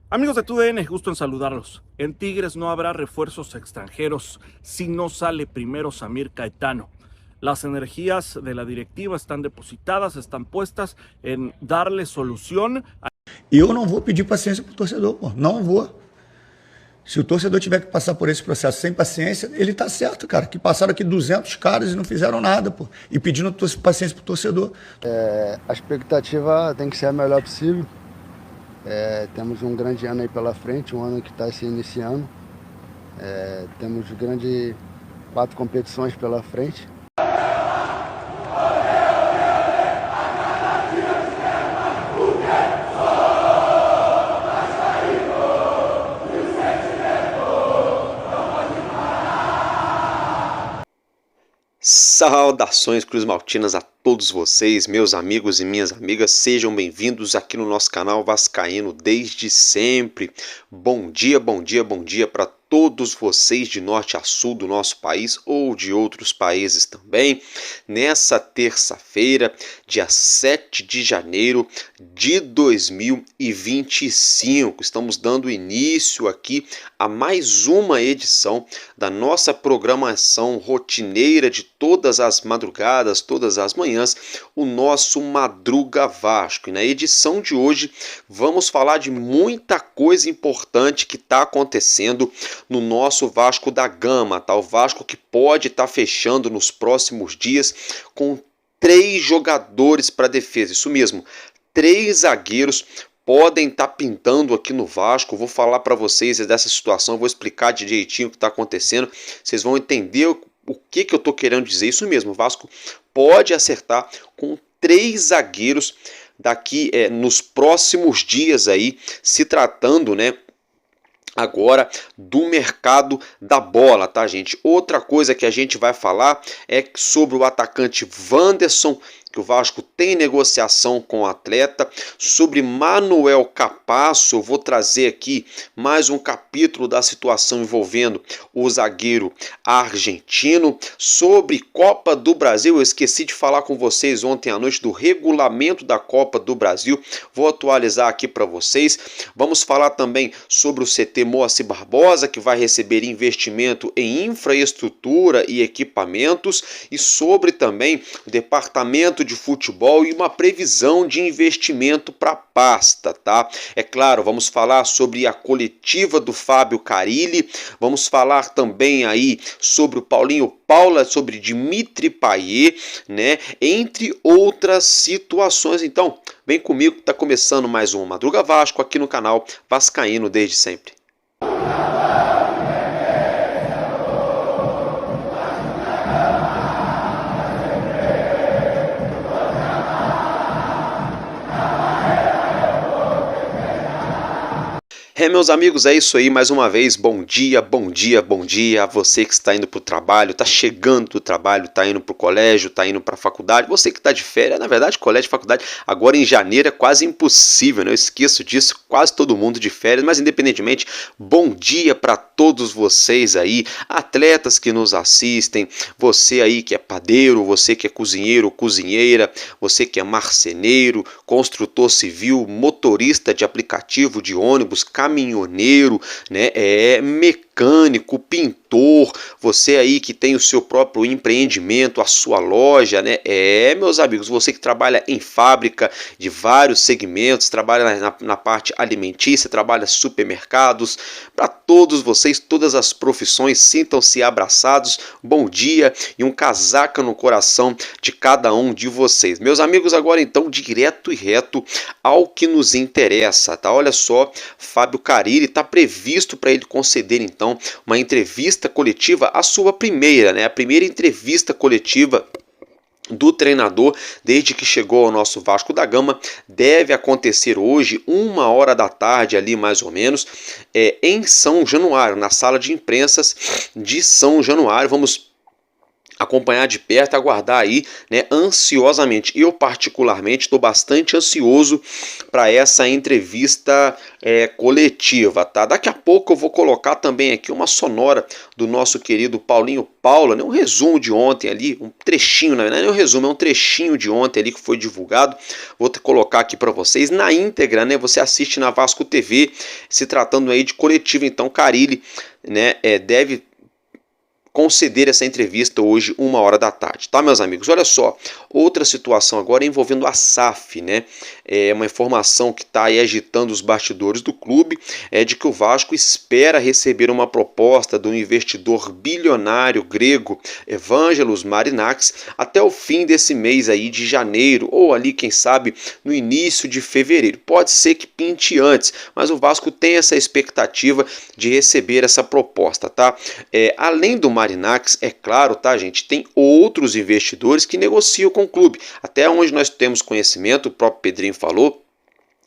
Amigos de TUDN, gusto en saludarlos. En Tigres no habrá refuerzos extranjeros si no sale primero Samir Caetano. Las energías de la directiva están depositadas, están puestas en darle solución. Eu não vou pedir paciência pro torcedor, pô. Não vou. Se o torcedor tiver que passar por esse processo sem paciência, ele tá certo, cara. Que passaram aqui 200 caras e não fizeram nada, pô. E pedindo paciência pro torcedor. A expectativa tem que ser a melhor possível. Temos um grande ano aí pela frente, um ano que está se iniciando. Temos 4 competições pela frente. Saudações cruzmaltinas a todos vocês, meus amigos e minhas amigas, sejam bem-vindos aqui no nosso canal Vascaíno desde sempre. Bom dia, bom dia, bom dia para todos vocês de norte a sul do nosso país ou de outros países também. Nessa terça-feira, dia 7 de janeiro de 2025, estamos dando início aqui a mais uma edição da nossa programação rotineira de todas as madrugadas, todas as manhãs, o nosso Madruga Vasco. E na edição de hoje vamos falar de muita coisa importante que está acontecendo no nosso Vasco da Gama, tá? O Vasco que pode estar fechando nos próximos dias com 3 jogadores para defesa, isso mesmo, 3 zagueiros podem estar pintando aqui no Vasco. Vou falar para vocês dessa situação, vou explicar direitinho o que está acontecendo, vocês vão entender o que eu estou querendo dizer. Isso mesmo, o Vasco pode acertar com 3 zagueiros daqui nos próximos dias aí, se tratando, né, agora do mercado da bola, tá, gente? Outra coisa que a gente vai falar é sobre o atacante Wanderson, que o Vasco tem negociação com o atleta. Sobre Manuel Capasso, eu vou trazer aqui mais um capítulo da situação envolvendo o zagueiro argentino. Sobre Copa do Brasil, eu esqueci de falar com vocês ontem à noite do regulamento da Copa do Brasil, vou atualizar aqui para vocês. Vamos falar também sobre o CT Moacir Barbosa, que vai receber investimento em infraestrutura e equipamentos, e sobre também o departamento de futebol e uma previsão de investimento para a pasta, tá? É claro, vamos falar sobre a coletiva do Fábio Carille, vamos falar também aí sobre o Paulinho Paula, sobre Dimitri Payet, né? Entre outras situações. Então, vem comigo que está começando mais um Madruga Vasco aqui no canal Vascaíno desde sempre. Meus amigos, é isso aí, mais uma vez, bom dia, bom dia, bom dia a você que está indo para o trabalho, está chegando do trabalho, está indo para o colégio, está indo para a faculdade, você que está de férias, na verdade, colégio e faculdade, agora em janeiro é quase impossível, né? Eu esqueço disso, quase todo mundo de férias, mas independentemente, bom dia para todos vocês aí, atletas que nos assistem, você aí que é padeiro, você que é cozinheiro, cozinheira, você que é marceneiro, construtor civil, motorista de aplicativo de ônibus, caminhoneiro, né, mecânico, pintor, você aí que tem o seu próprio empreendimento, a sua loja, né, meus amigos, você que trabalha em fábrica de vários segmentos, trabalha na parte alimentícia, trabalha supermercados, para todos vocês, todas as profissões, sintam-se abraçados, bom dia e um casaca no coração de cada um de vocês. Meus amigos, agora então, direto e reto ao que nos interessa, tá? Olha só, Fábio Carille está previsto para ele conceder então uma entrevista coletiva, a sua primeira, né? A primeira entrevista coletiva do treinador desde que chegou ao nosso Vasco da Gama. Deve acontecer hoje, 1h da tarde ali mais ou menos, em São Januário, na sala de imprensas de São Januário. Vamos acompanhar de perto, aguardar aí, né, ansiosamente. Eu particularmente estou bastante ansioso para essa entrevista coletiva, tá? Daqui a pouco eu vou colocar também aqui uma sonora do nosso querido Paulinho Paula, né? Um resumo de ontem ali, um trechinho, na verdade não é um resumo, é um trechinho de ontem ali que foi divulgado. Vou colocar aqui para vocês na íntegra, né? Você assiste na Vasco TV, se tratando aí de coletiva. Então Carille, né, deve conceder essa entrevista hoje, 1h da tarde, tá, meus amigos? Olha só, outra situação agora envolvendo a SAF, né? É uma informação que está aí agitando os bastidores do clube, é de que o Vasco espera receber uma proposta do investidor bilionário grego Evangelos Marinakis até o fim desse mês aí de janeiro, ou ali, quem sabe, no início de fevereiro. Pode ser que pinte antes, mas o Vasco tem essa expectativa de receber essa proposta, tá? Além do Marinakis, é claro, tá, gente, tem outros investidores que negociam com o clube. Até onde nós temos conhecimento, o próprio Pedrinho falou,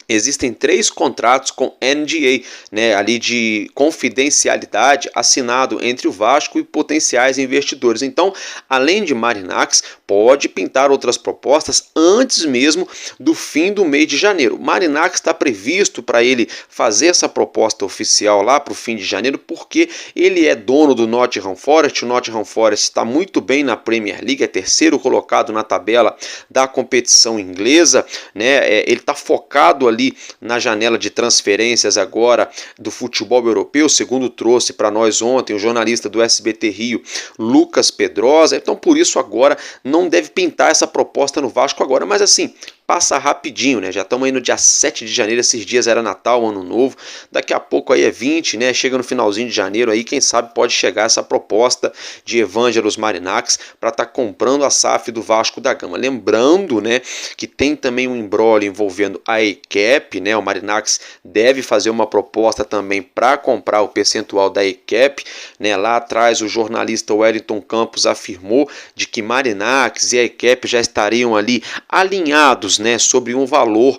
existem 3 contratos com NDA, né, ali de confidencialidade assinado entre o Vasco e potenciais investidores. Então, além de Marinakis, pode pintar outras propostas antes mesmo do fim do mês de janeiro. Marinakis está previsto para ele fazer essa proposta oficial lá para o fim de janeiro, porque ele é dono do Nottingham Forest. O Nottingham Forest está muito bem na Premier League, é terceiro colocado na tabela da competição inglesa, né? Ele está focado ali na janela de transferências agora do futebol europeu, segundo trouxe para nós ontem o jornalista do SBT Rio, Lucas Pedrosa. Então por isso agora não deve pintar essa proposta no Vasco agora, mas assim, passa rapidinho, né? Já estamos aí no dia 7 de janeiro, esses dias era Natal, Ano Novo, daqui a pouco aí é 20, né? Chega no finalzinho de janeiro aí, quem sabe pode chegar essa proposta de Evangelos Marinakis para estar comprando a SAF do Vasco da Gama. Lembrando, né, que tem também um imbróglio envolvendo a ECAP, né? O Marinakis deve fazer uma proposta também para comprar o percentual da ECAP, né? Lá atrás o jornalista Wellington Campos afirmou de que Marinakis e a ECAP já estariam ali alinhados, né, sobre um valor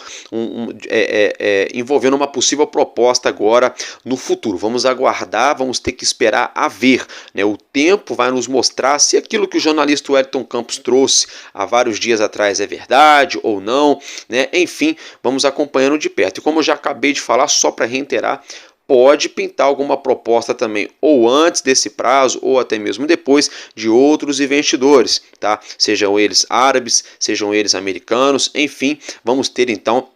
envolvendo uma possível proposta agora no futuro. Vamos aguardar, vamos ter que esperar a ver, né? O tempo vai nos mostrar se aquilo que o jornalista Wellington Campos trouxe há vários dias atrás é verdade ou não, né? Enfim, vamos acompanhando de perto. E como eu já acabei de falar, só para reiterar, pode pintar alguma proposta também, ou antes desse prazo, ou até mesmo depois, de outros investidores, tá? Sejam eles árabes, sejam eles americanos, enfim, vamos ter então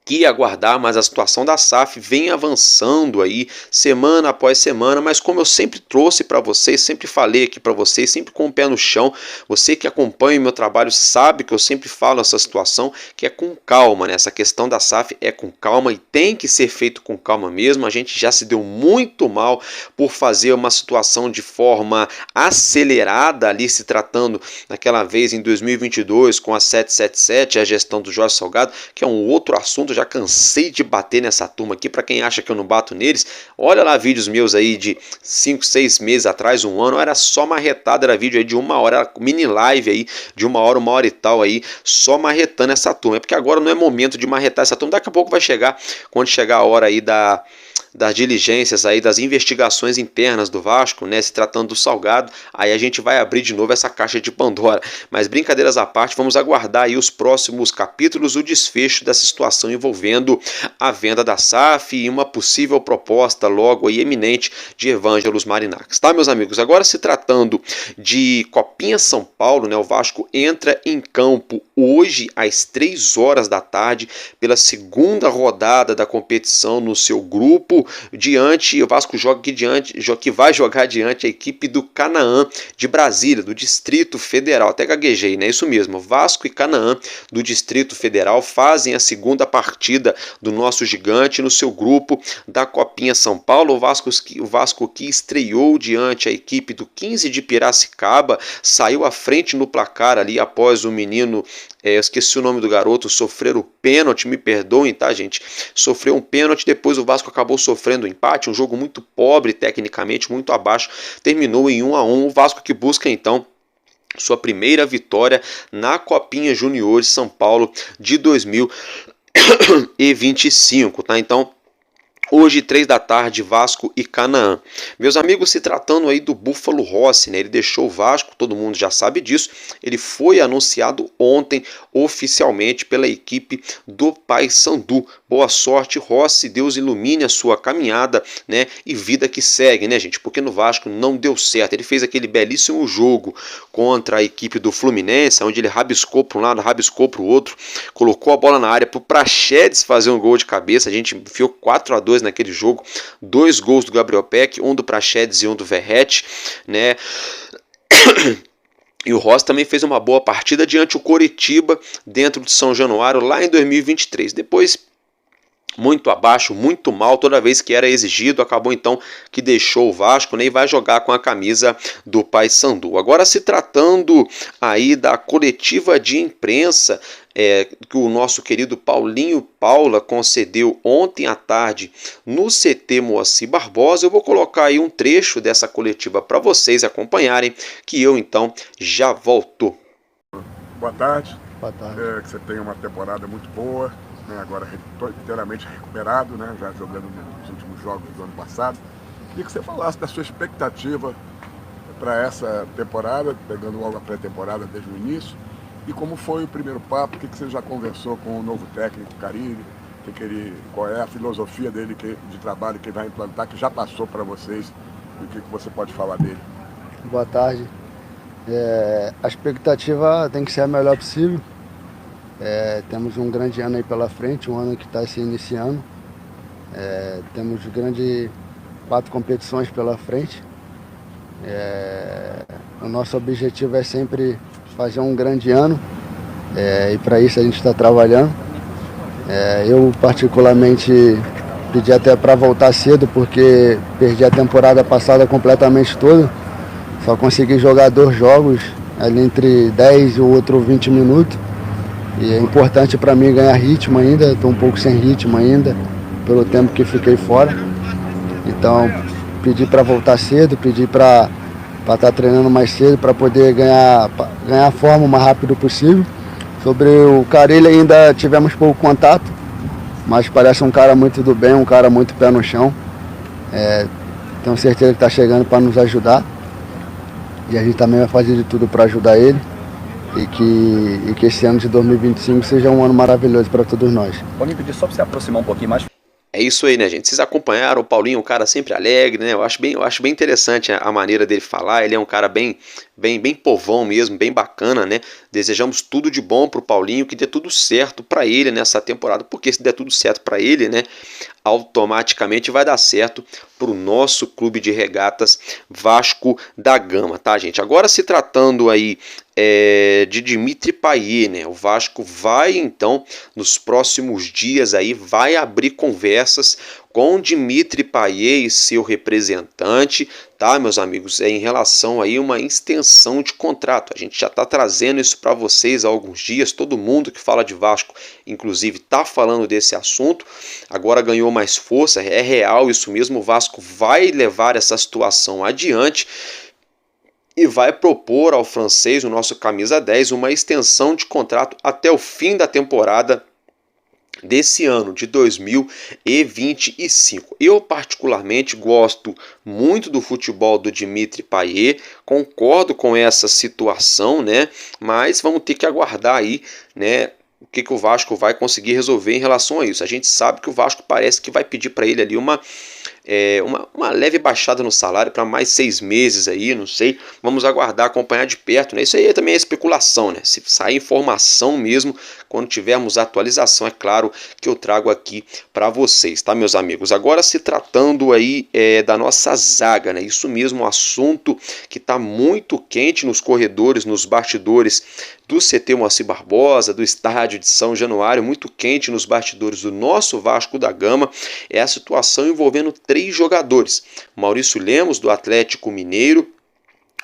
que aguardar, mas a situação da SAF vem avançando aí semana após semana, mas como eu sempre trouxe para vocês, sempre falei aqui para vocês, sempre com o pé no chão, você que acompanha o meu trabalho sabe que eu sempre falo essa situação, que é com calma, né? Essa questão da SAF é com calma e tem que ser feito com calma mesmo. A gente já se deu muito mal por fazer uma situação de forma acelerada ali, se tratando daquela vez em 2022 com a 777, a gestão do Jorge Salgado, que é um outro assunto. Já cansei de bater nessa turma aqui. Para quem acha que eu não bato neles, olha lá vídeos meus aí de 5, 6 meses atrás, 1 ano, era só marretada, era vídeo aí de 1 hora, era mini live aí de 1 hora e tal aí, só marretando essa turma. É porque agora não é momento de marretar essa turma, daqui a pouco vai chegar, quando chegar a hora aí das diligências aí, das investigações internas do Vasco, né, se tratando do Salgado, aí a gente vai abrir de novo essa caixa de Pandora. Mas brincadeiras à parte, vamos aguardar aí os próximos capítulos, o desfecho dessa situação envolvendo a venda da SAF e uma possível proposta logo aí eminente de Evangelos Marinakis, tá, meus amigos? Agora, se tratando de Copinha São Paulo, né, o Vasco entra em campo hoje às 3 horas da tarde pela segunda rodada da competição no seu grupo. O Vasco que vai jogar diante a equipe do Canaã de Brasília, do Distrito Federal. Até gaguejei, né? Isso mesmo, Vasco e Canaã do Distrito Federal fazem a segunda partida do nosso gigante no seu grupo da Copinha São Paulo. O Vasco que estreou diante a equipe do 15 de Piracicaba, saiu à frente no placar ali após o menino, eu esqueci o nome do garoto, sofrer o pênalti, me perdoem, tá, gente? Sofreu um pênalti, depois o Vasco acabou sofrendo um empate, um jogo muito pobre tecnicamente, muito abaixo, terminou em 1-1, o Vasco que busca então sua primeira vitória na Copinha Juniores São Paulo de 2025, tá? Então, Hoje, 3 da tarde, Vasco e Canaã. Meus amigos, se tratando aí do Búfalo Rossi, né? Ele deixou o Vasco, todo mundo já sabe disso. Ele foi anunciado ontem oficialmente pela equipe do Paysandu. Boa sorte, Rossi, Deus ilumine a sua caminhada, né? E vida que segue, né, gente? Porque no Vasco não deu certo. Ele fez aquele belíssimo jogo contra a equipe do Fluminense, onde ele rabiscou para um lado, rabiscou para o outro, colocou a bola na área para o Praxedes fazer um gol de cabeça. A gente enfiou 4-2 naquele jogo, 2 gols do Gabriel Peck, um do Praxedes e um do Verratti, né? E o Rossi também fez uma boa partida diante o Coritiba dentro de São Januário lá em 2023. Depois, muito abaixo, muito mal, toda vez que era exigido, acabou então que deixou o Vasco, né, e vai jogar com a camisa do Paysandu. Agora, se tratando aí da coletiva de imprensa que o nosso querido Paulinho Paula concedeu ontem à tarde no CT Moacir Barbosa, eu vou colocar aí um trecho dessa coletiva para vocês acompanharem, que eu então já volto. Boa tarde. Boa tarde. Que você tenha uma temporada muito boa, né? Agora estou inteiramente recuperado, né? Já jogando nos últimos jogos do ano passado. Queria que você falasse da sua expectativa para essa temporada, pegando logo a pré-temporada desde o início, e como foi o primeiro papo, o que você já conversou com o novo técnico, Carille, qual é a filosofia dele de trabalho que ele vai implantar, que já passou para vocês, e o que você pode falar dele? Boa tarde. A expectativa tem que ser a melhor possível. Temos um grande ano aí pela frente, um ano que está se iniciando. Temos 4 competições pela frente. O nosso objetivo é sempre fazer um grande ano, e para isso a gente está trabalhando. Eu particularmente pedi até para voltar cedo, porque perdi a temporada passada completamente toda. Só consegui jogar 2 jogos, ali entre 10 e o outro 20 minutos. E é importante para mim ganhar ritmo ainda, estou um pouco sem ritmo ainda, pelo tempo que fiquei fora. Então pedi para voltar cedo, pedi para estar treinando mais cedo, para poder ganhar forma o mais rápido possível. Sobre o Carille ainda tivemos pouco contato, mas parece um cara muito do bem, um cara muito pé no chão. Tenho certeza que está chegando para nos ajudar. E a gente também vai fazer de tudo para ajudar ele. E que esse ano de 2025 seja um ano maravilhoso para todos nós. Paulinho, pedir só para você aproximar um pouquinho mais. É isso aí, né, gente? Vocês acompanharam o Paulinho, um cara sempre alegre, né? Eu acho bem interessante a maneira dele falar. Ele é um cara bem povão mesmo, bem bacana, né? Desejamos tudo de bom pro Paulinho, que dê tudo certo para ele nessa temporada, porque se der tudo certo para ele, né, automaticamente vai dar certo pro nosso clube de regatas Vasco da Gama, tá, gente? Agora, se tratando aí de Dimitri Payet, né? O Vasco vai então nos próximos dias aí vai abrir conversas com Dimitri Payet e seu representante, tá, meus amigos, em relação aí uma extensão de contrato. A gente já está trazendo isso para vocês há alguns dias. Todo mundo que fala de Vasco, inclusive, está falando desse assunto. Agora ganhou mais força, é real isso mesmo. O Vasco vai levar essa situação adiante e vai propor ao francês, o nosso camisa 10, uma extensão de contrato até o fim da temporada desse ano de 2025. Eu particularmente gosto muito do futebol do Dimitri Payet, concordo com essa situação, né? Mas vamos ter que aguardar aí, né, o que o Vasco vai conseguir resolver em relação a isso. A gente sabe que o Vasco parece que vai pedir para ele ali uma leve baixada no salário para mais 6 meses aí, não sei. Vamos aguardar, acompanhar de perto, né? Isso aí também é especulação, né? Se sair informação mesmo, quando tivermos atualização, é claro que eu trago aqui para vocês, tá, meus amigos? Agora, se tratando aí da nossa zaga, né? Isso mesmo, um assunto que está muito quente nos corredores, nos bastidores do CT Moacir Barbosa, do estádio de São Januário, muito quente nos bastidores do nosso Vasco da Gama, é a situação envolvendo 3 jogadores. Maurício Lemos, do Atlético Mineiro,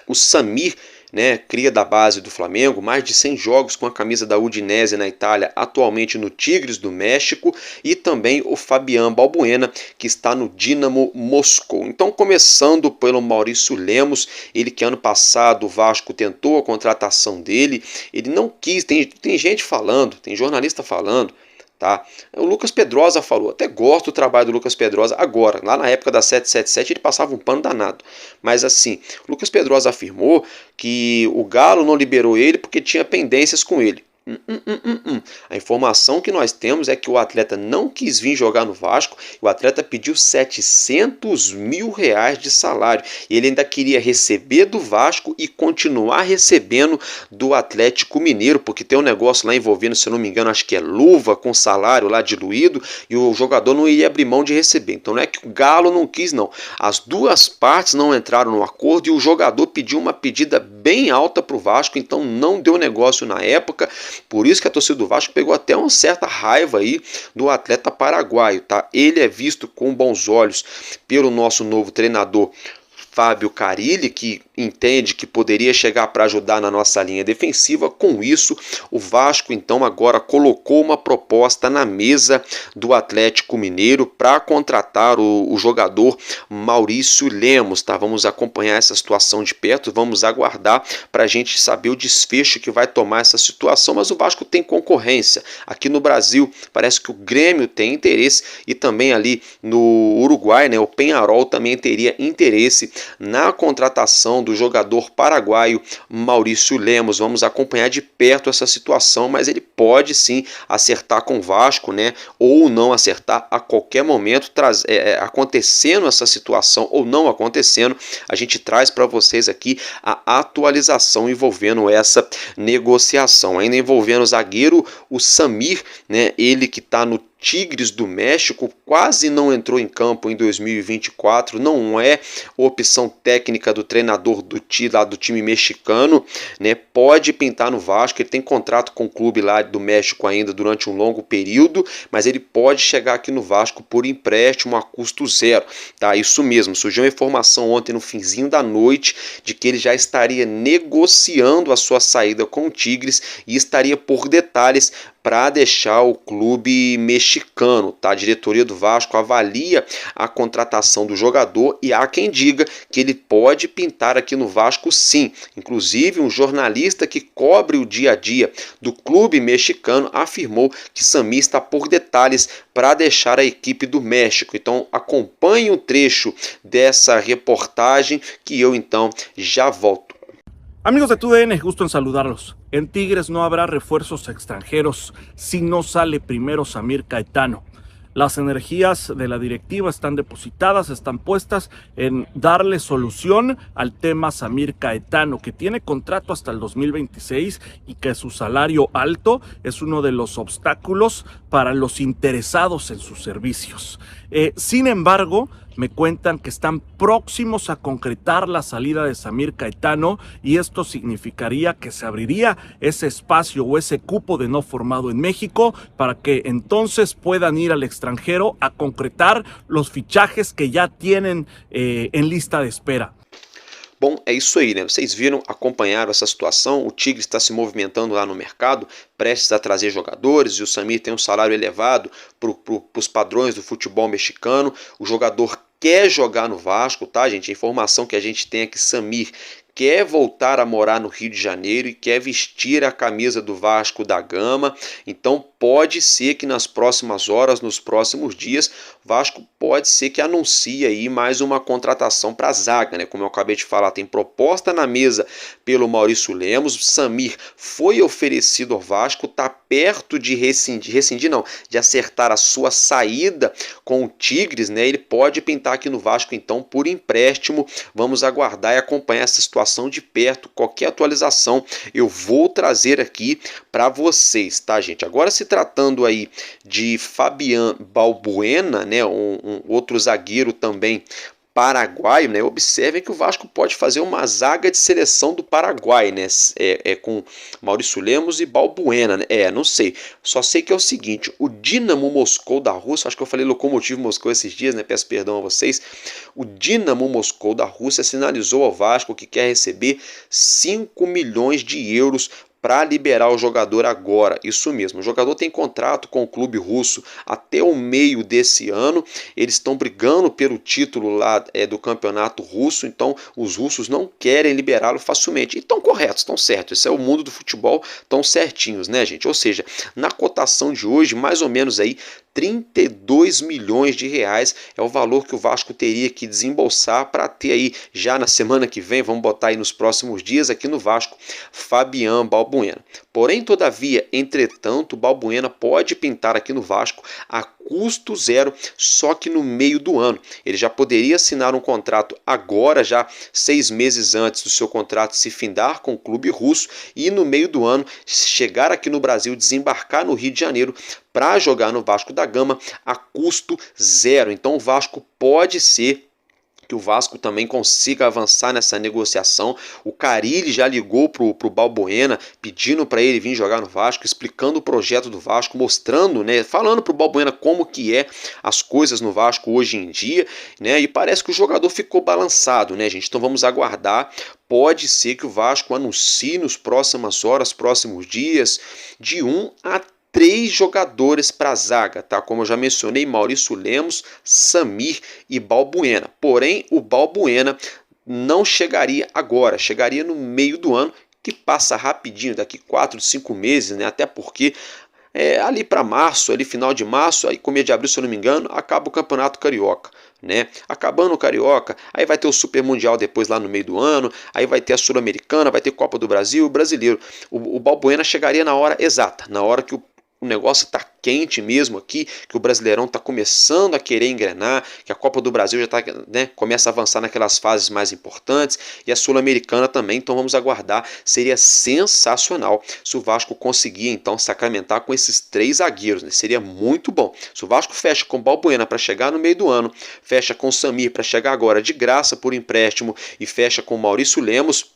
o Samir, né, cria da base do Flamengo, mais de 100 jogos com a camisa da Udinese na Itália, atualmente no Tigres do México, e também o Fabián Balbuena, que está no Dinamo Moscou. Então, começando pelo Maurício Lemos, ele que ano passado o Vasco tentou a contratação dele, ele não quis, tem gente falando, tem jornalista falando, Tá? O Lucas Pedrosa falou, até gosto do trabalho do Lucas Pedrosa agora, lá na época da 777 ele passava um pano danado, mas assim, o Lucas Pedrosa afirmou que o Galo não liberou ele porque tinha pendências com ele. A informação que nós temos é que o atleta não quis vir jogar no Vasco, o atleta pediu 700 mil reais de salário, e ele ainda queria receber do Vasco e continuar recebendo do Atlético Mineiro, porque tem um negócio lá envolvendo, se eu não me engano, acho que é luva com salário lá diluído, e o jogador não ia abrir mão de receber. Então não é que o Galo não quis, não. As duas partes não entraram no acordo e o jogador pediu uma pedida bem alta para o Vasco, então não deu negócio na época. Por isso que a torcida do Vasco pegou até uma certa raiva aí do atleta paraguaio, tá? Ele é visto com bons olhos pelo nosso novo treinador Fábio Carille, que entende que poderia chegar para ajudar na nossa linha defensiva. Com isso, o Vasco então agora colocou uma proposta na mesa do Atlético Mineiro para contratar o jogador Maurício Lemos, tá? Vamos acompanhar essa situação de perto, vamos aguardar para a gente saber o desfecho que vai tomar essa situação, mas o Vasco tem concorrência. Aqui no Brasil, parece que o Grêmio tem interesse e também ali no Uruguai, né, o Peñarol também teria interesse na contratação do jogador paraguaio Maurício Lemos. Vamos acompanhar de perto essa situação, mas ele pode sim acertar com o Vasco, né? Ou não acertar a qualquer momento, acontecendo essa situação ou não acontecendo, a gente traz para vocês aqui a atualização envolvendo essa negociação. Ainda envolvendo o zagueiro, o Samir, né? Ele que está no Tigres do México, quase não entrou em campo em 2024, não é opção técnica do treinador do time mexicano, né? Pode pintar no Vasco, ele tem contrato com o clube lá do México ainda durante um longo período, mas ele pode chegar aqui no Vasco por empréstimo a custo zero, tá? Isso mesmo, surgiu uma informação ontem no finzinho da noite de que ele já estaria negociando a sua saída com o Tigres e estaria por detalhes para deixar o clube mexicano, tá? A diretoria do Vasco avalia a contratação do jogador e há quem diga que ele pode pintar aqui no Vasco sim. Inclusive, um jornalista que cobre o dia a dia do clube mexicano afirmou que Samir está por detalhes para deixar a equipe do México. Então, acompanhe um trecho dessa reportagem que eu então já volto. Amigos de TUDN, gusto en saludarlos. En Tigres no habrá refuerzos extranjeros si no sale primero Samir Caetano. Las energías de la directiva están depositadas, están puestas en darle solución al tema Samir Caetano, que tiene contrato hasta el 2026 y que su salario alto es uno de los obstáculos para los interesados en sus servicios. Sin embargo, me cuentan que están próximos a concretar la salida de Samir Caetano y esto significaría que se abriría ese espacio o ese cupo de no formado en México para que entonces puedan ir al extranjero a concretar los fichajes que ya tienen en lista de espera. Bom, é isso aí, né? Vocês viram, acompanharam essa situação, o Tigre está se movimentando lá no mercado, prestes a trazer jogadores, e o Samir tem um salário elevado para os padrões do futebol mexicano. O jogador quer jogar no Vasco, tá, gente? A informação que a gente tem é que Samir quer voltar a morar no Rio de Janeiro e quer vestir a camisa do Vasco da Gama. Então pode ser que nas próximas horas, nos próximos dias, Vasco pode ser que anuncie aí mais uma contratação para a zaga, né? Como eu acabei de falar, tem proposta na mesa pelo Maurício Lemos. Samir foi oferecido ao Vasco, está perto de de acertar a sua saída com o Tigres, né? Ele pode pintar aqui no Vasco então por empréstimo. Vamos aguardar e acompanhar essa situação de perto. Qualquer atualização eu vou trazer aqui para vocês, tá, gente? Agora, se tratando aí de Fabián Balbuena, né, um outro zagueiro também paraguaio, né? Observem que o Vasco pode fazer uma zaga de seleção do Paraguai, né? Com Maurício Lemos e Balbuena, né? Não sei. Só sei que é o seguinte: o Dinamo Moscou da Rússia, acho que eu falei Lokomotiv Moscou esses dias, né? Peço perdão a vocês. O Dinamo Moscou da Rússia sinalizou ao Vasco que quer receber 5 milhões de euros para liberar o jogador agora. Isso mesmo, o jogador tem contrato com o clube russo até o meio desse ano. Eles estão brigando pelo título lá do campeonato russo, então os russos não querem liberá-lo facilmente. E estão corretos, estão certos. Esse é o mundo do futebol, estão certinhos, né, gente? Ou seja, na cotação de hoje, mais ou menos aí 32 milhões de reais é o valor que o Vasco teria que desembolsar para ter aí já na semana que vem, vamos botar aí nos próximos dias aqui no Vasco, Fabián Balbuena. Porém, todavia, entretanto, o Balbuena pode pintar aqui no Vasco a custo zero, só que no meio do ano. Ele já poderia assinar um contrato agora, já 6 meses antes do seu contrato se findar com o clube russo, e no meio do ano chegar aqui no Brasil, desembarcar no Rio de Janeiro para jogar no Vasco da Gama a custo zero. Então o Vasco pode ser que o Vasco também consiga avançar nessa negociação. O Carille já ligou pro Balbuena, pedindo para ele vir jogar no Vasco, explicando o projeto do Vasco, mostrando, né, falando pro Balbuena como que é as coisas no Vasco hoje em dia, né, e parece que o jogador ficou balançado, né, gente? Então vamos aguardar. Pode ser que o Vasco anuncie nos próximas horas, próximos dias, de 1 a 3 jogadores para a zaga, tá? Como eu já mencionei, Maurício Lemos, Samir e Balbuena. Porém, o Balbuena não chegaria agora, chegaria no meio do ano, que passa rapidinho, daqui 4, 5 meses, né? Até porque ali para março, ali final de março, aí começo de abril, se eu não me engano, acaba o Campeonato Carioca. Né? Acabando o Carioca, aí vai ter o Super Mundial depois lá no meio do ano, aí vai ter a Sul-Americana, vai ter Copa do Brasil, o Brasileiro. O Balbuena chegaria na hora exata, na hora que o negócio está quente mesmo aqui, que o Brasileirão está começando a querer engrenar, que a Copa do Brasil já tá, né, começa a avançar naquelas fases mais importantes, e a Sul-Americana também, então vamos aguardar. Seria sensacional se o Vasco conseguir então sacramentar com esses 3 zagueiros, né? Seria muito bom. Se o Vasco fecha com Balbuena para chegar no meio do ano, fecha com Samir para chegar agora de graça por empréstimo e fecha com Maurício Lemos,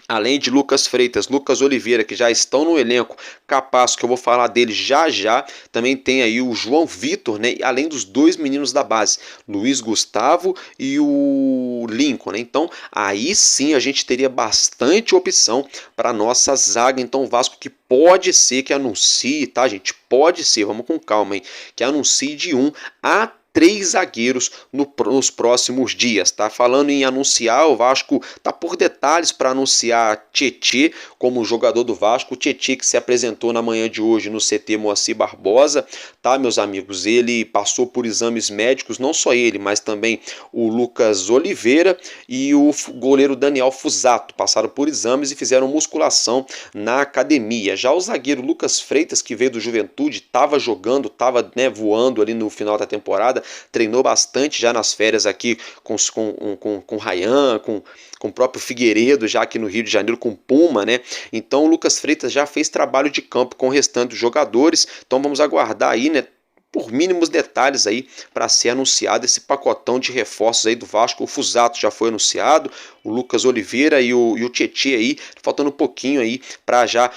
além de Lucas Freitas, Lucas Oliveira, que já estão no elenco, capaz que eu vou falar dele já já, também tem aí o João Vitor, né? Além dos 2 meninos da base, Luiz Gustavo e o Lincoln, né? Então aí sim a gente teria bastante opção para a nossa zaga. Então o Vasco, que pode ser que anuncie, tá, gente? Pode ser, vamos com calma, hein? Que anuncie de 1 a 3 zagueiros nos próximos dias, tá? Falando em anunciar, o Vasco tá por detalhes para anunciar Tietê como jogador do Vasco. O Tietê, que se apresentou na manhã de hoje no CT Moacir Barbosa, tá, meus amigos? Ele passou por exames médicos, não só ele, mas também o Lucas Oliveira e o goleiro Daniel Fusato passaram por exames e fizeram musculação na academia. Já o zagueiro Lucas Freitas, que veio do Juventude, estava jogando, estava, né, voando ali no final da temporada, treinou bastante já nas férias aqui com o Ryan, com o próprio Figueiredo, já aqui no Rio de Janeiro, com o Puma, né? Então o Lucas Freitas já fez trabalho de campo com o restante dos jogadores, então vamos aguardar aí, né, por mínimos detalhes aí para ser anunciado esse pacotão de reforços aí do Vasco. O Fusato já foi anunciado, o Lucas Oliveira e o Tietê aí, faltando um pouquinho aí para já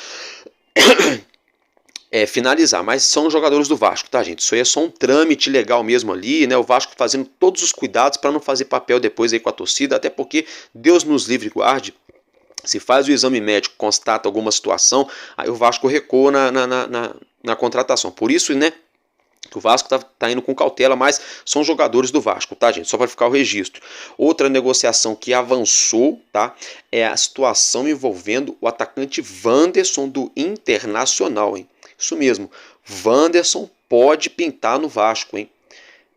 finalizar, mas são jogadores do Vasco, tá, gente? Isso aí é só um trâmite legal mesmo ali, né? O Vasco fazendo todos os cuidados para não fazer papel depois aí com a torcida, até porque Deus nos livre e guarde. Se faz o exame médico, constata alguma situação, aí o Vasco recua na contratação. Por isso, né, que o Vasco tá indo com cautela, mas são jogadores do Vasco, tá, gente? Só para ficar o registro. Outra negociação que avançou, tá, é a situação envolvendo o atacante Wanderson do Internacional, hein? Isso mesmo, Wanderson pode pintar no Vasco, hein?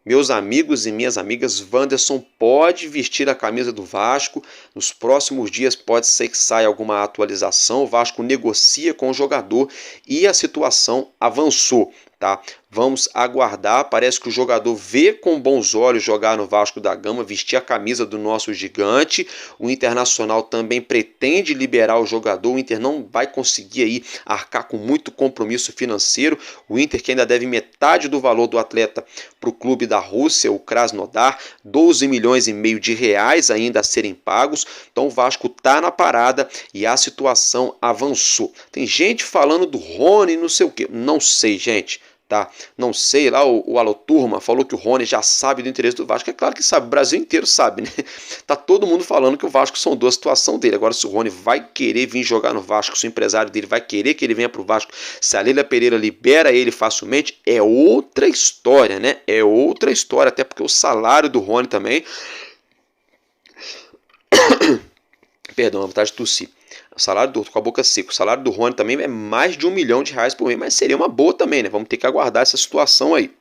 Meus amigos e minhas amigas, Wanderson pode vestir a camisa do Vasco. Nos próximos dias pode ser que saia alguma atualização. O Vasco negocia com o jogador e a situação avançou, tá? Vamos aguardar. Parece que o jogador vê com bons olhos jogar no Vasco da Gama, vestir a camisa do nosso gigante. O Internacional também pretende liberar o jogador. O Inter não vai conseguir aí arcar com muito compromisso financeiro. O Inter, que ainda deve metade do valor do atleta para o clube da Rússia, o Krasnodar, 12 milhões e meio de reais ainda a serem pagos. Então o Vasco está na parada e a situação avançou. Tem gente falando do Rony, não sei o que. Não sei, gente. tá? Não sei, lá o Alô Turma falou que o Rony já sabe do interesse do Vasco. É claro que sabe, o Brasil inteiro sabe, né? Tá todo mundo falando que o Vasco sondou a situação dele. Agora, se o Rony vai querer vir jogar no Vasco, se o empresário dele vai querer que ele venha pro Vasco, se a Leila Pereira libera ele facilmente, é outra história, né? É outra história, até porque o salário do Rony também... Perdão, a vontade de tossir. O salário do, com a boca seca. O salário do Rony também é mais de R$1 milhão por mês, mas seria uma boa também, né? Vamos ter que aguardar essa situação aí.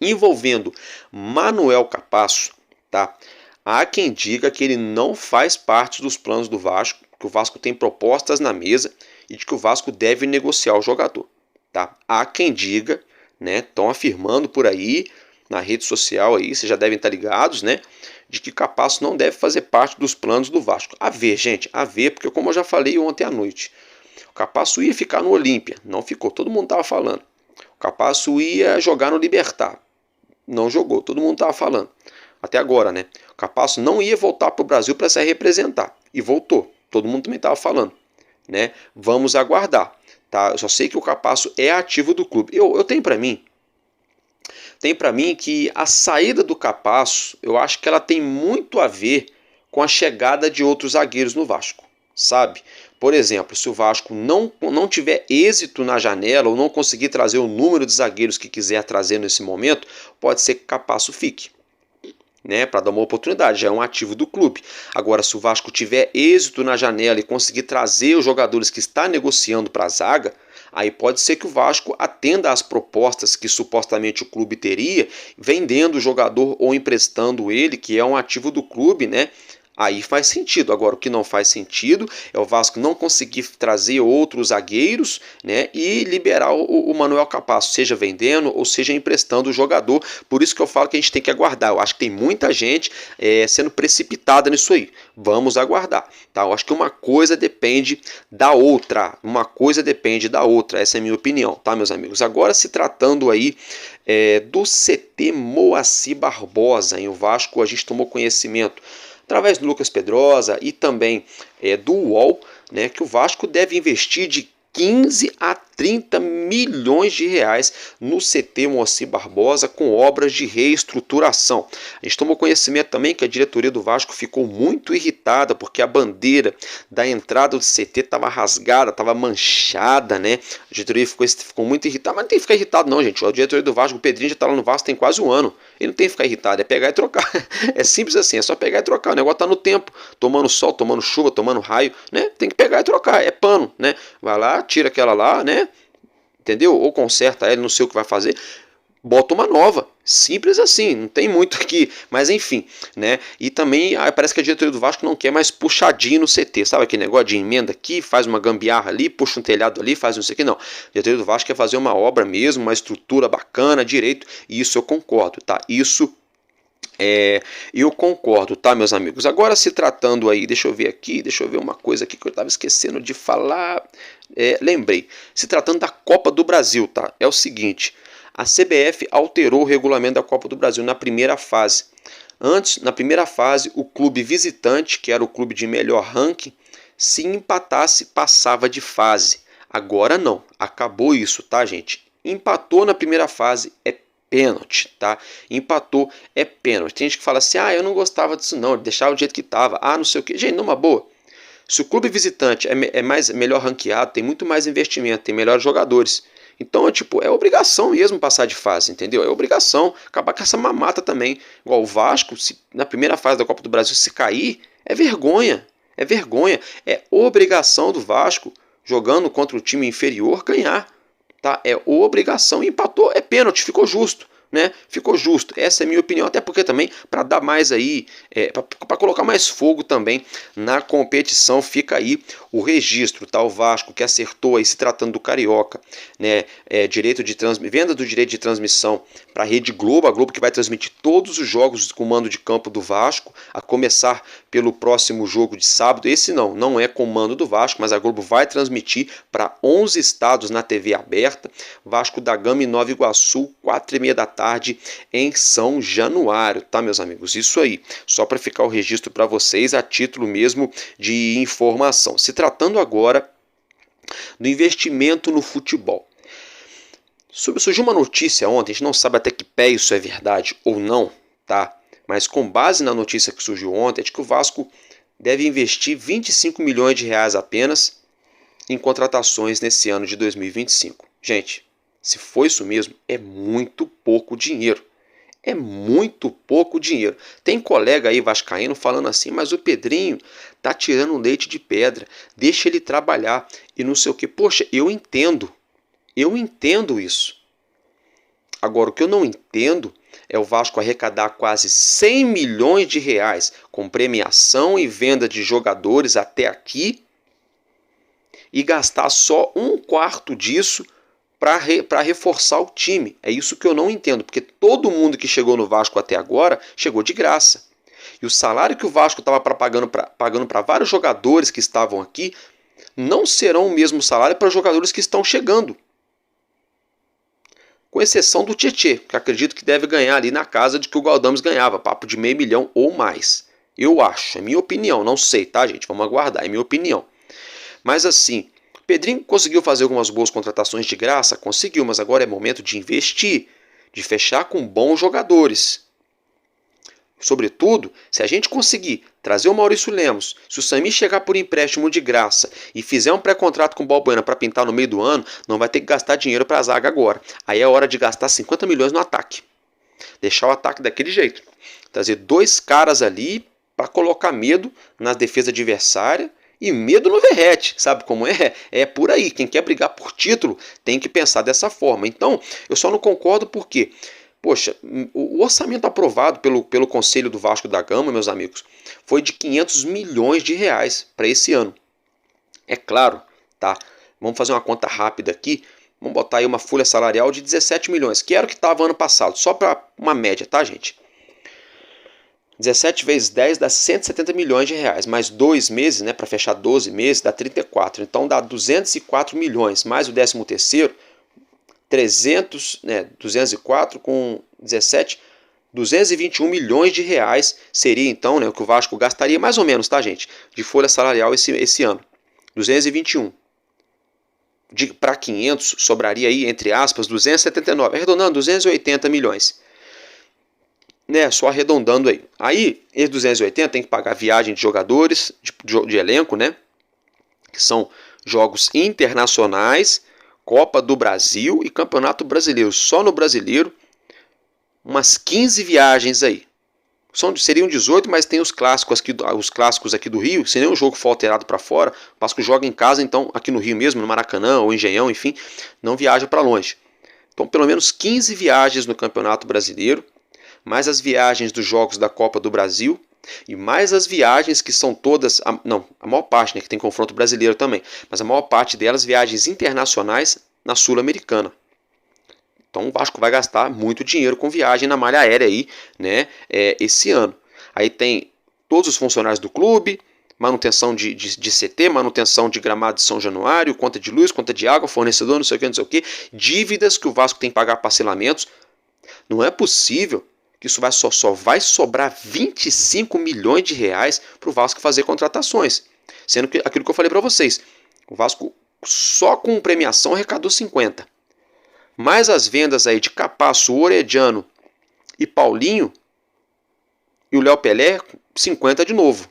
Envolvendo Manuel Capasso, tá? Há quem diga que ele não faz parte dos planos do Vasco, que o Vasco tem propostas na mesa e de que o Vasco deve negociar o jogador, tá? Há quem diga, né? Estão afirmando por aí, na rede social aí, vocês já devem estar ligados, né? De que Capasso não deve fazer parte dos planos do Vasco. A ver, gente, a ver, porque como eu já falei ontem à noite, o Capasso ia ficar no Olímpia, não ficou, todo mundo estava falando. O Capasso ia jogar no Libertad, não jogou, todo mundo estava falando. Até agora, né? O Capasso não ia voltar para o Brasil para se representar, e voltou, todo mundo também estava falando, né? Vamos aguardar, tá? Eu só sei que o Capasso é ativo do clube. Eu tenho para mim, que a saída do Capasso, eu acho que ela tem muito a ver com a chegada de outros zagueiros no Vasco, sabe? Por exemplo, se o Vasco não tiver êxito na janela ou não conseguir trazer o número de zagueiros que quiser trazer nesse momento, pode ser que Capasso fique, né, para dar uma oportunidade, já é um ativo do clube. Agora, se o Vasco tiver êxito na janela e conseguir trazer os jogadores que está negociando para a zaga, aí pode ser que o Vasco atenda às propostas que supostamente o clube teria, vendendo o jogador ou emprestando ele, que é um ativo do clube, né? Aí faz sentido. Agora, o que não faz sentido é o Vasco não conseguir trazer outros zagueiros, né, e liberar o Manuel Capasso, seja vendendo ou seja emprestando o jogador. Por isso que eu falo que a gente tem que aguardar. Eu acho que tem muita gente sendo precipitada nisso aí. Vamos aguardar, tá? Eu acho que uma coisa depende da outra. Uma coisa depende da outra. Essa é a minha opinião, tá, meus amigos? Agora, se tratando aí do CT Moacir Barbosa, em o Vasco, a gente tomou conhecimento através do Lucas Pedrosa e também do UOL, né, que o Vasco deve investir de 15 a 30 milhões de reais no CT Moacir Barbosa com obras de reestruturação. A gente tomou conhecimento também que a diretoria do Vasco ficou muito irritada porque a bandeira da entrada do CT estava rasgada, estava manchada, né? A diretoria ficou muito irritada, mas não tem que ficar irritado não, gente. A diretoria do Vasco, o Pedrinho já está lá no Vasco tem quase um ano. Ele não tem que ficar irritado, é pegar e trocar. É simples assim, é só pegar e trocar. O negócio está no tempo, tomando sol, tomando chuva, tomando raio, né? Tem que pegar e trocar, é pano, né? Vai lá, tira aquela lá, né? Entendeu? Ou conserta ela, não sei o que vai fazer, bota uma nova. Simples assim, não tem muito aqui, mas enfim, né? E também parece que a diretoria do Vasco não quer mais puxadinho no CT, sabe aquele negócio de emenda aqui, faz uma gambiarra ali, puxa um telhado ali, faz não sei o que, não. A diretoria do Vasco quer fazer uma obra mesmo, uma estrutura bacana, direito, e isso eu concordo, tá? Isso eu concordo, tá, meus amigos? Agora, se tratando aí, deixa eu ver uma coisa aqui que eu estava esquecendo de falar. Lembrei. Se tratando da Copa do Brasil, tá? É o seguinte, a CBF alterou o regulamento da Copa do Brasil na primeira fase. Antes, na primeira fase, o clube visitante, que era o clube de melhor ranking, se empatasse, passava de fase. Agora não, acabou isso, tá, gente? Empatou na primeira fase, é pênalti, tá? Empatou, é pênalti. Tem gente que fala assim, eu não gostava disso não, deixava do jeito que estava, não sei o que. Gente, numa boa, se o clube visitante melhor ranqueado, tem muito mais investimento, tem melhores jogadores, então é obrigação mesmo passar de fase, entendeu? É obrigação, acabar com essa mamata também. Igual o Vasco, se na primeira fase da Copa do Brasil se cair, é vergonha, é obrigação do Vasco, jogando contra o time inferior, ganhar. Tá? É obrigação, empatou, é pênalti, ficou justo, né? Ficou justo, essa é a minha opinião, até porque também para dar mais aí, para colocar mais fogo também na competição, fica aí o registro, tá? O Vasco que acertou aí, se tratando do Carioca, né? Venda do direito de transmissão para a Rede Globo, a Globo que vai transmitir todos os jogos com mando de campo do Vasco, a começar pelo próximo jogo de sábado. Esse não é comando do Vasco, mas a Globo vai transmitir para 11 estados na TV aberta. Vasco da Gama e Nova Iguaçu, 4h30 da tarde em São Januário, tá, meus amigos? Isso aí, só para ficar o registro para vocês a título mesmo de informação. Se tratando agora do investimento no futebol. Surgiu uma notícia ontem, a gente não sabe até que pé isso é verdade ou não, tá? Mas com base na notícia que surgiu ontem, é de que o Vasco deve investir 25 milhões de reais apenas em contratações nesse ano de 2025. Gente, se for isso mesmo, é muito pouco dinheiro. É muito pouco dinheiro. Tem colega aí vascaíno falando assim, mas o Pedrinho tá tirando leite de pedra, deixa ele trabalhar e não sei o que. Poxa, eu entendo isso. Agora, o que eu não entendo é o Vasco arrecadar quase 100 milhões de reais com premiação e venda de jogadores até aqui e gastar só um quarto disso para reforçar o time. É isso que eu não entendo, porque todo mundo que chegou no Vasco até agora chegou de graça. E o salário que o Vasco estava pagando para vários jogadores que estavam aqui não serão o mesmo salário para jogadores que estão chegando. Com exceção do Tietê, que acredito que deve ganhar ali na casa de que o Galdames ganhava, papo de $500 mil ou mais. Eu acho, é minha opinião, não sei, tá, gente? Vamos aguardar, é minha opinião. Mas assim, Pedrinho conseguiu fazer algumas boas contratações de graça? Conseguiu, mas agora é momento de investir, de fechar com bons jogadores. Sobretudo, se a gente conseguir trazer o Maurício Lemos, se o Sami chegar por empréstimo de graça e fizer um pré-contrato com o Balbuena para pintar no meio do ano, não vai ter que gastar dinheiro para a zaga agora. Aí é hora de gastar 50 milhões no ataque. Deixar o ataque daquele jeito. Trazer 2 caras ali para colocar medo na defesa adversária e medo no Verrete. Sabe como é? É por aí. Quem quer brigar por título tem que pensar dessa forma. Então, eu só não concordo porque... Poxa, o orçamento aprovado pelo Conselho do Vasco da Gama, meus amigos, foi de 500 milhões de reais para esse ano. É claro, tá? Vamos fazer uma conta rápida aqui. Vamos botar aí uma folha salarial de 17 milhões, que era o que estava ano passado, só para uma média, tá, gente? 17 vezes 10 dá 170 milhões de reais, mais 2 meses, né, para fechar 12 meses, dá 34. Então dá 204 milhões, mais o 13º, 300, 204 com 17, 221 milhões de reais seria então, né, o que o Vasco gastaria mais ou menos, tá, gente, de folha salarial esse ano. 221 para 500 sobraria aí, entre aspas, 279, arredondando 280 milhões. Né, só arredondando aí. Aí, esse 280 tem que pagar viagem de jogadores, de elenco, né, que são jogos internacionais, Copa do Brasil e Campeonato Brasileiro. Só no Brasileiro, umas 15 viagens aí. Seriam 18, mas tem os clássicos aqui do Rio. Se nenhum jogo for alterado para fora, o Vasco joga em casa, então, aqui no Rio mesmo, no Maracanã ou Engenhão, enfim, não viaja para longe. Então, pelo menos 15 viagens no Campeonato Brasileiro, mais as viagens dos jogos da Copa do Brasil, e mais as viagens que são todas, a maior parte, né, que tem confronto brasileiro também, mas a maior parte delas viagens internacionais na Sul-Americana. Então o Vasco vai gastar muito dinheiro com viagem na malha aérea aí, né, esse ano. Aí tem todos os funcionários do clube, manutenção de CT, manutenção de gramado de São Januário, conta de luz, conta de água, fornecedor, não sei o que, dívidas que o Vasco tem que pagar parcelamentos. Não é possível que isso só vai sobrar 25 milhões de reais para o Vasco fazer contratações. Sendo que aquilo que eu falei para vocês, o Vasco só com premiação arrecadou 50. Mais as vendas aí de Capasso, Orediano e Paulinho e o Léo Pelé, 50 de novo.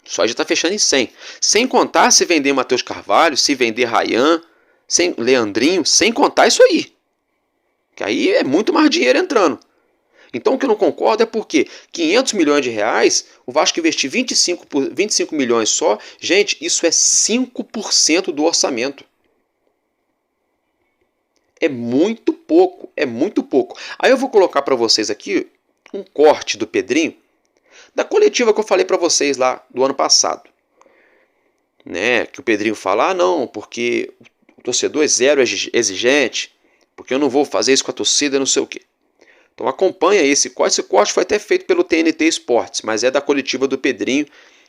Só já está fechando em 100. Sem contar se vender Matheus Carvalho, se vender Ryan, sem Leandrinho, sem contar isso aí. Que aí é muito mais dinheiro entrando. Então o que eu não concordo é porque 500 milhões de reais, o Vasco investir 25 milhões só, gente, isso é 5% do orçamento. É muito pouco, é muito pouco. Aí eu vou colocar para vocês aqui um corte do Pedrinho, da coletiva que eu falei para vocês lá do ano passado. Né, que o Pedrinho fala, não, porque o torcedor é zero exigente, porque eu não vou fazer isso com a torcida, não sei o quê. Então acompanha esse corte. Esse corte foi até feito pelo TNT Esportes, mas é da coletiva do Pedrinho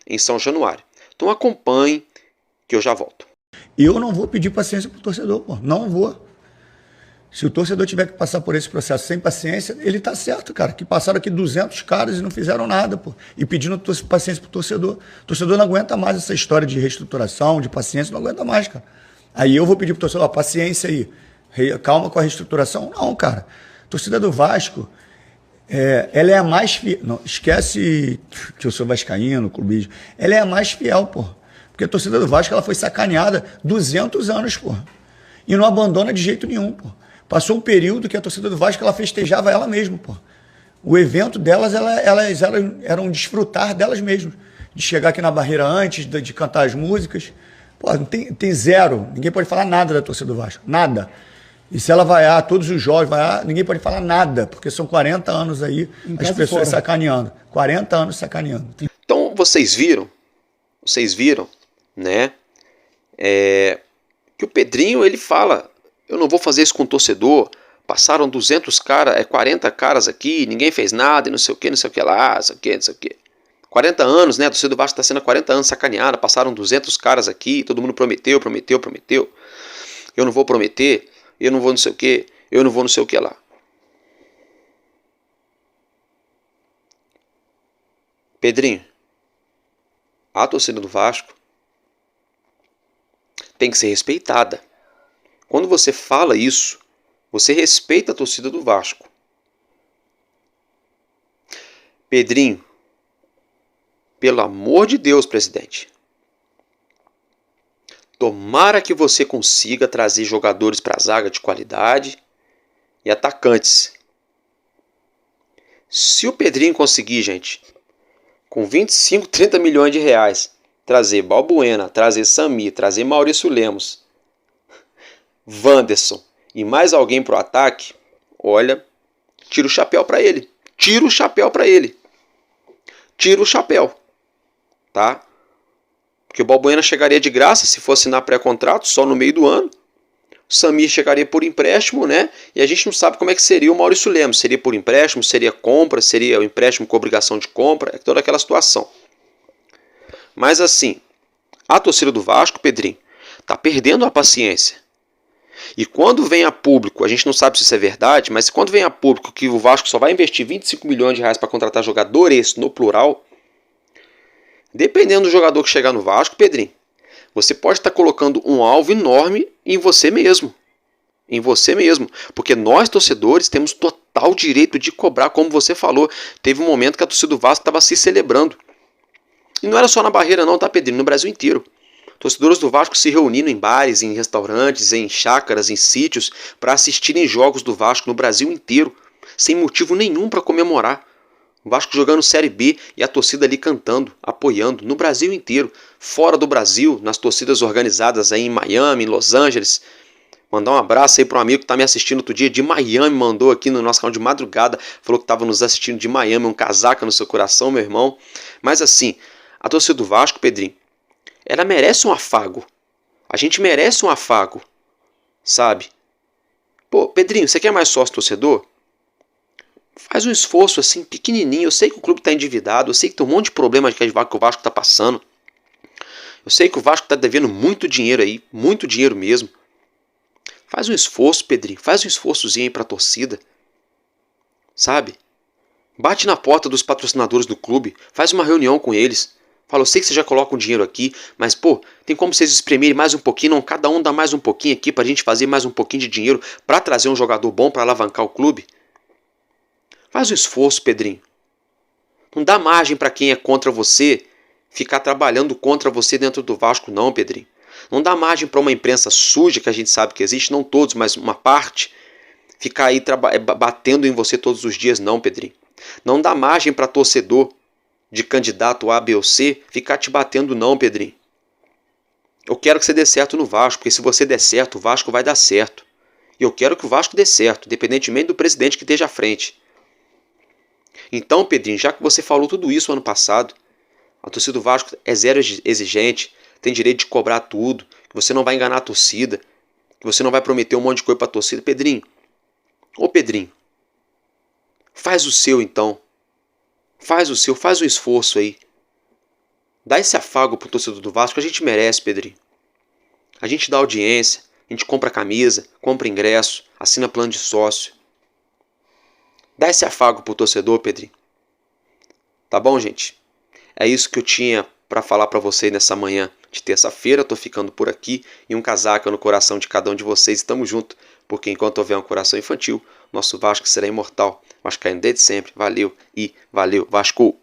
em São Januário. Então acompanhe que eu já volto. Eu não vou pedir paciência pro torcedor, pô. Não vou. Se o torcedor tiver que passar por esse processo sem paciência, ele tá certo, cara. Que passaram aqui 200 caras e não fizeram nada, pô. E pedindo paciência pro torcedor. O torcedor não aguenta mais essa história de reestruturação, de paciência, não aguenta mais, cara. Aí eu vou pedir pro torcedor, paciência aí. Calma com a reestruturação. Não, cara. A torcida do Vasco, ela é a mais fiel. Não, esquece que eu sou vascaíno, clubismo. Ela é a mais fiel, pô. Porque a torcida do Vasco ela foi sacaneada 200 anos, pô. E não abandona de jeito nenhum, pô. Passou um período que a torcida do Vasco ela festejava ela mesma, pô. O evento delas, elas eram desfrutar delas mesmas. De chegar aqui na barreira antes, de cantar as músicas. Pô, tem zero. Ninguém pode falar nada da torcida do Vasco. Nada. E se ela vaiar, todos os jogos, ninguém pode falar nada, porque são 40 anos aí as pessoas sacaneando. 40 anos sacaneando. Então, vocês viram, né, que o Pedrinho, ele fala, eu não vou fazer isso com o torcedor, passaram 200 caras, 40 caras aqui, ninguém fez nada, e não sei o que lá, não sei o que. 40 anos, né, a torcida do Vasco está sendo há 40 anos sacaneada, passaram 200 caras aqui, todo mundo prometeu. Eu não vou prometer, eu não vou não sei o que, eu não vou não sei o que lá. Pedrinho, a torcida do Vasco tem que ser respeitada. Quando você fala isso, você respeita a torcida do Vasco. Pedrinho, pelo amor de Deus, presidente, tomara que você consiga trazer jogadores para a zaga de qualidade e atacantes. Se o Pedrinho conseguir, gente, com 25, 30 milhões de reais, trazer Balbuena, trazer Sami, trazer Maurício Lemos, Wanderson e mais alguém para o ataque, olha, tira o chapéu para ele. Tira o chapéu para ele. Tira o chapéu. Tá? Porque o Balbuena chegaria de graça se fosse na pré-contrato, só no meio do ano. O Sami chegaria por empréstimo, né? E a gente não sabe como é que seria o Maurício Lemos. Seria por empréstimo, seria compra, seria o empréstimo com obrigação de compra, toda aquela situação. Mas assim, a torcida do Vasco, Pedrinho, tá perdendo a paciência. E quando vem a público, a gente não sabe se isso é verdade, mas quando vem a público que o Vasco só vai investir 25 milhões de reais para contratar jogadores, no plural, dependendo do jogador que chegar no Vasco, Pedrinho, você pode estar colocando um alvo enorme em você mesmo. Em você mesmo. Porque nós, torcedores, temos total direito de cobrar, como você falou. Teve um momento que a torcida do Vasco estava se celebrando. E não era só na Barreira não, tá, Pedrinho? No Brasil inteiro. Torcedores do Vasco se reunindo em bares, em restaurantes, em chácaras, em sítios, para assistirem jogos do Vasco no Brasil inteiro, sem motivo nenhum para comemorar. O Vasco jogando Série B e a torcida ali cantando, apoiando, no Brasil inteiro. Fora do Brasil, nas torcidas organizadas aí em Miami, em Los Angeles. Mandar um abraço aí para um amigo que está me assistindo outro dia de Miami, mandou aqui no nosso canal de madrugada, falou que estava nos assistindo de Miami, um casaca no seu coração, meu irmão. Mas assim, a torcida do Vasco, Pedrinho, ela merece um afago. A gente merece um afago, sabe? Pô, Pedrinho, você quer mais sócio torcedor? Faz um esforço assim, pequenininho. Eu sei que o clube está endividado, eu sei que tem um monte de problemas que o Vasco está passando. Eu sei que o Vasco está devendo muito dinheiro aí, muito dinheiro mesmo. Faz um esforço, Pedrinho, faz um esforçozinho aí para a torcida, sabe? Bate na porta dos patrocinadores do clube, faz uma reunião com eles. Fala, eu sei que você já coloca um dinheiro aqui, mas pô, tem como vocês espremerem mais um pouquinho, não? Cada um dá mais um pouquinho aqui pra gente fazer mais um pouquinho de dinheiro para trazer um jogador bom para alavancar o clube. Faz um esforço, Pedrinho. Não dá margem para quem é contra você ficar trabalhando contra você dentro do Vasco, não, Pedrinho. Não dá margem para uma imprensa suja, que a gente sabe que existe, não todos, mas uma parte, ficar aí batendo em você todos os dias, não, Pedrinho. Não dá margem para torcedor de candidato A, B ou C ficar te batendo, não, Pedrinho. Eu quero que você dê certo no Vasco, porque se você der certo, o Vasco vai dar certo. E eu quero que o Vasco dê certo, independentemente do presidente que esteja à frente. Então, Pedrinho, já que você falou tudo isso ano passado, a torcida do Vasco é zero exigente, tem direito de cobrar tudo, que você não vai enganar a torcida, que você não vai prometer um monte de coisa para a torcida. Pedrinho, ô Pedrinho, faz o seu então. Faz o seu, faz o esforço aí. Dá esse afago pro torcedor do Vasco, que a gente merece, Pedrinho. A gente dá audiência, a gente compra camisa, compra ingresso, assina plano de sócio. Dá esse afago pro torcedor, Pedrinho. Tá bom, gente? É isso que eu tinha para falar para vocês nessa manhã de terça-feira. Tô ficando por aqui e um casaca no coração de cada um de vocês. E tamo junto porque enquanto houver um coração infantil, nosso Vasco será imortal. Vascaíno desde sempre, valeu e valeu, Vasco!